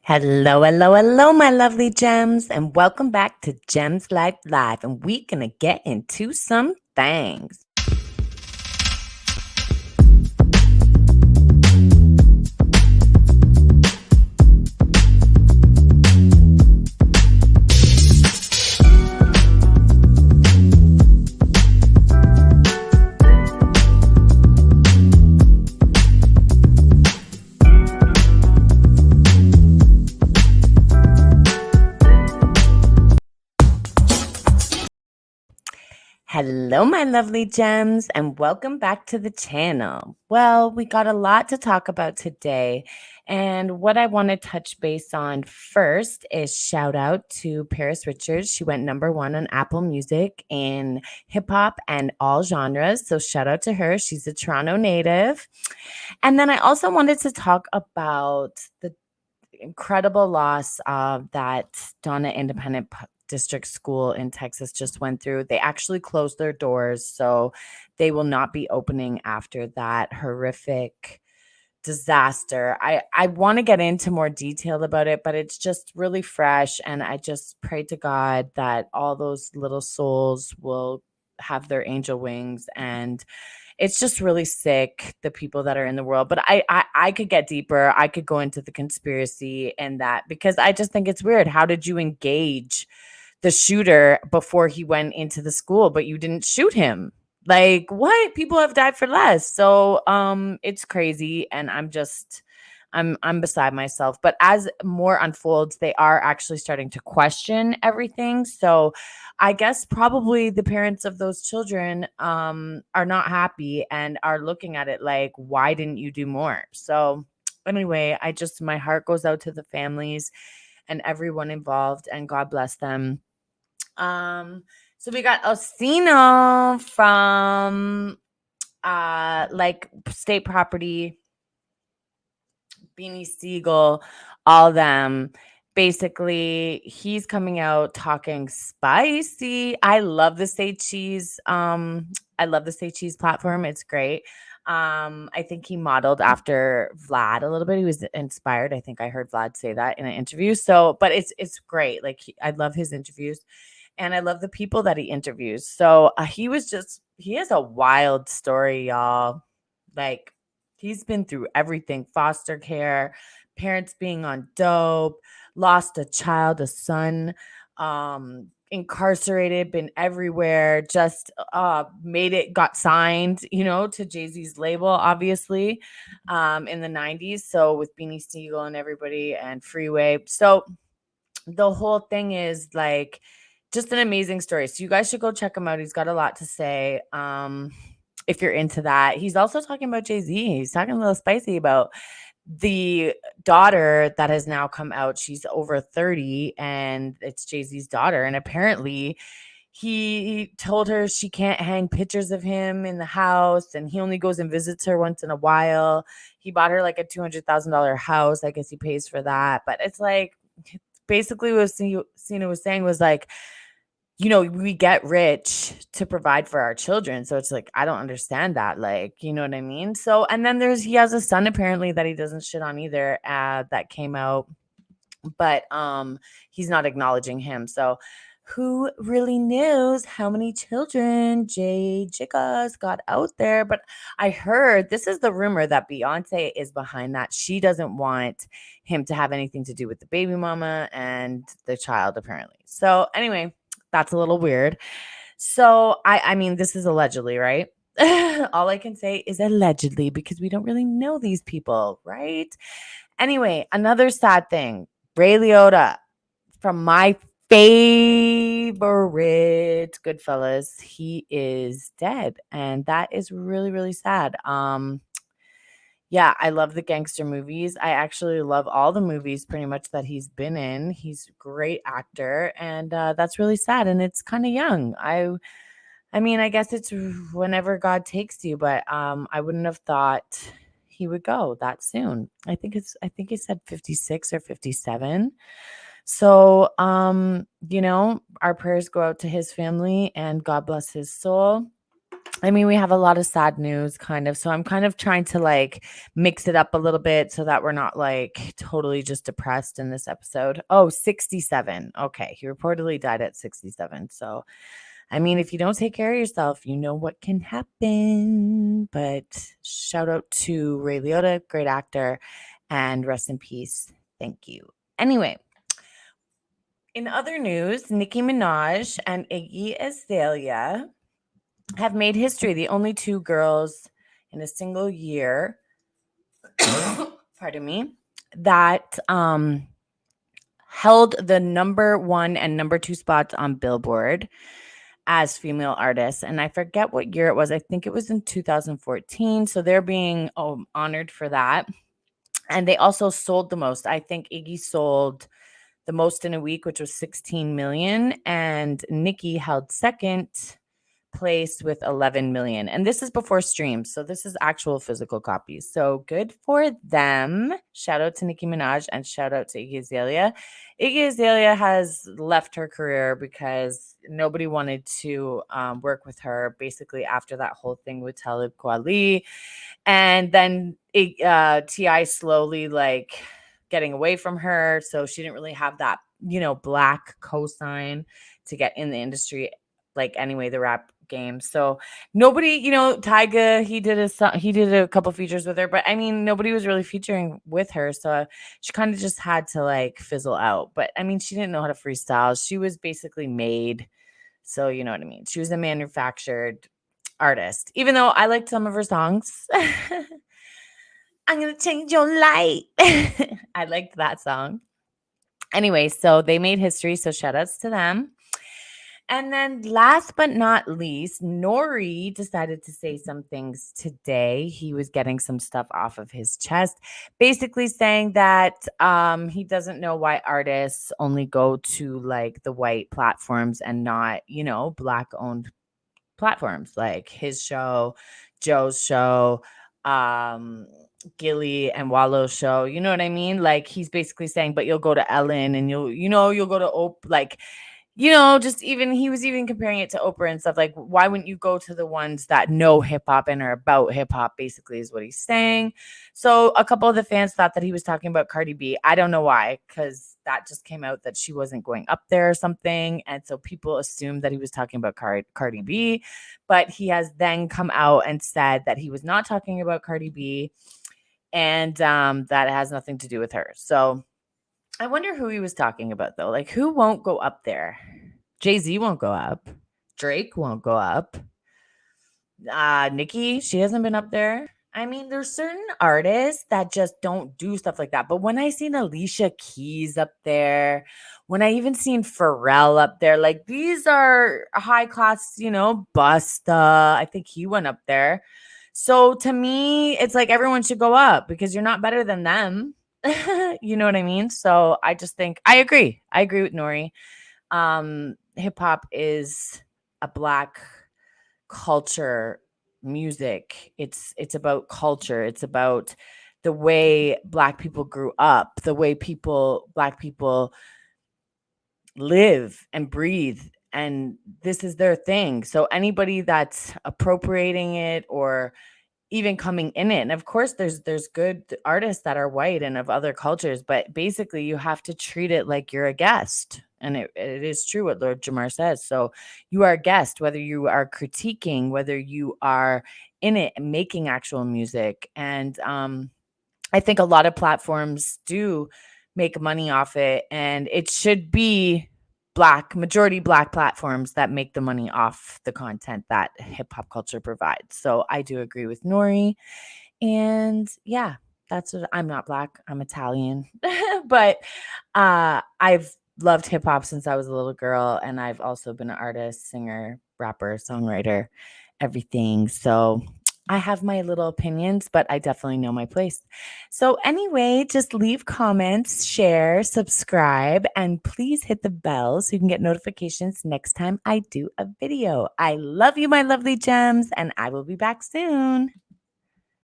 Hello, hello, hello, my lovely gems, and welcome back to Gems Life Live. And we're gonna get into some things. Hello, my lovely gems, and welcome back to the channel. Well, we got a lot to talk about today. And what I want to touch base on first is shout out to Paris Richards. She went number one on Apple Music in hip hop and all genres. So shout out to her. She's a Toronto native. And then I also wanted to talk about the incredible loss that Donna District School in Texas just went through. They actually closed their doors, so they will not be opening after that horrific disaster. I want to get into more detail about it, but it's just really fresh, and I just pray to God that all those little souls will have their angel wings. And it's just really sick, the people that are in the world. But I could get deeper. I could go into the conspiracy and that, because I just think it's weird. How did you engage the shooter before he went into the school, but you didn't shoot him? Like, what? People have died for less. So it's crazy, and I'm beside myself. But as more unfolds, they are actually starting to question everything. So I guess probably the parents of those children are not happy and are looking at it like, why didn't you do more? So anyway, my heart goes out to the families and everyone involved, and God bless them. So we got Osino from like state property, Beanie Siegel, all them. Basically, he's coming out talking spicy. I love the Say Cheese. I love the Say Cheese platform. It's great. I think he modeled after Vlad a little bit. He was inspired. I think I heard Vlad say that in an interview. So, but it's great. Like I love his interviews, and I love the people that he interviews. So he has a wild story, y'all. Like, he's been through everything: foster care, parents being on dope, lost a child, a son, incarcerated, been everywhere, just made it, got signed, to JayZ's label, obviously, in the 90s. So with Beanie Siegel and everybody and Freeway. So the whole thing is like just an amazing story. So you guys should go check him out. He's got a lot to say. If you're into that. He's also talking about JayZ. He's talking a little spicy about the daughter that has now come out. She's over 30, and it's JayZ's daughter. And apparently he told her she can't hang pictures of him in the house, and he only goes and visits her once in a while. He bought her like a $200,000 house. I guess he pays for that. But it's like, basically what Cena was saying was like, we get rich to provide for our children. So it's like, I don't understand that. Like, you know what I mean? So, and then he has a son apparently that he doesn't shit on either, that came out, but he's not acknowledging him. So who really knows how many children Jay Chicas got out there? But I heard, this is the rumor, that Beyonce is behind that. She doesn't want him to have anything to do with the baby mama and the child, apparently. So anyway, that's a little weird. So I mean, this is allegedly, right? All I can say is allegedly, because we don't really know these people, right? Anyway, another sad thing. RayLIotta, from my favorite Goodfellas, he is dead, and that is really, really sad. Yeah, I love the gangster movies. I actually love all the movies pretty much that he's been in. He's a great actor, and that's really sad. And it's kind of young. I mean, I guess it's whenever God takes you, but I wouldn't have thought he would go that soon. I think he said 56 or 57. So, our prayers go out to his family, and God bless his soul. I mean, we have a lot of sad news kind of. So I'm kind of trying to like mix it up a little bit so that we're not like totally just depressed in this episode. Oh, 67. Okay. He reportedly died at 67. So, I mean, if you don't take care of yourself, you know what can happen. But shout out to RayLIotta, great actor, and rest in peace. Thank you. Anyway, in other news, Nicki Minaj and Iggy Azalea have made history. The only two girls in a single year, pardon me, that held the number one and number two spots on Billboard as female artists. And I forget what year it was. I think it was in 2014. So they're being honored for that. And they also sold the most. I think Iggy sold the most in a week, which was 16 million. And Nicki held second place with 11 million. And this is before streams. So this is actual physical copies. So good for them. Shout out to Nicki Minaj and shout out to Iggy Azalea. Iggy Azalea has left her career because nobody wanted to work with her basically after that whole thing with Talib Kweli. And then Ti slowly like getting away from her. So she didn't really have that, black cosign to get in the industry like anyway, the rap game. So nobody, Tyga, he did a couple features with her, but I mean, nobody was really featuring with her. So she kind of just had to like fizzle out. But I mean, she didn't know how to freestyle. She was basically made. So you know what I mean? She was a manufactured artist, even though I liked some of her songs. I'm going to change your light. I liked that song. Anyway, so they made history. So shout outs to them. And then last but not least, Nore decided to say some things today. He was getting some stuff off of his chest, basically saying that he doesn't know why artists only go to like the white platforms and not, black owned platforms like his show, Joe's show, Gilly and Wallow's show. You know what I mean? Like he's basically saying, but you'll go to Ellen and you'll go to like just even he was even comparing it to Oprah and stuff like, why wouldn't you go to the ones that know hip hop and are about hip hop, basically, is what he's saying. So a couple of the fans thought that he was talking about Cardi B. I don't know why, because that just came out that she wasn't going up there or something. And so people assumed that he was talking about Cardi B. But he has then come out and said that he was not talking about Cardi B and that it has nothing to do with her. So I wonder who he was talking about, though. Like, who won't go up there? JayZ won't go up. Drake won't go up. Nicki, she hasn't been up there. I mean, there's certain artists that just don't do stuff like that. But when I seen Alicia Keys up there, when I even seen Pharrell up there, like these are high class, Busta. I think he went up there. So to me, it's like everyone should go up because you're not better than them. You know what I mean? So I just think I agree. I agree with Nore. Hip hop is a black culture music. It's about culture. It's about the way black people grew up, the way black people live and breathe, and this is their thing. So anybody that's appropriating it or even coming in it, and of course there's good artists that are white and of other cultures, but basically you have to treat it like you're a guest. And it is true what Lord Jamar says. So you are a guest, whether you are critiquing, whether you are in it and making actual music. And I think a lot of platforms do make money off it, and it should be majority black platforms that make the money off the content that hip hop culture provides. So I do agree with Nore. And yeah, that's what I'm not black, I'm Italian. But I've loved hip hop since I was a little girl, and I've also been an artist, singer, rapper, songwriter, everything. So I have my little opinions, but I definitely know my place. So anyway, just leave comments, share, subscribe, and please hit the bell so you can get notifications next time I do a video. I love you, my lovely gems, and I will be back soon.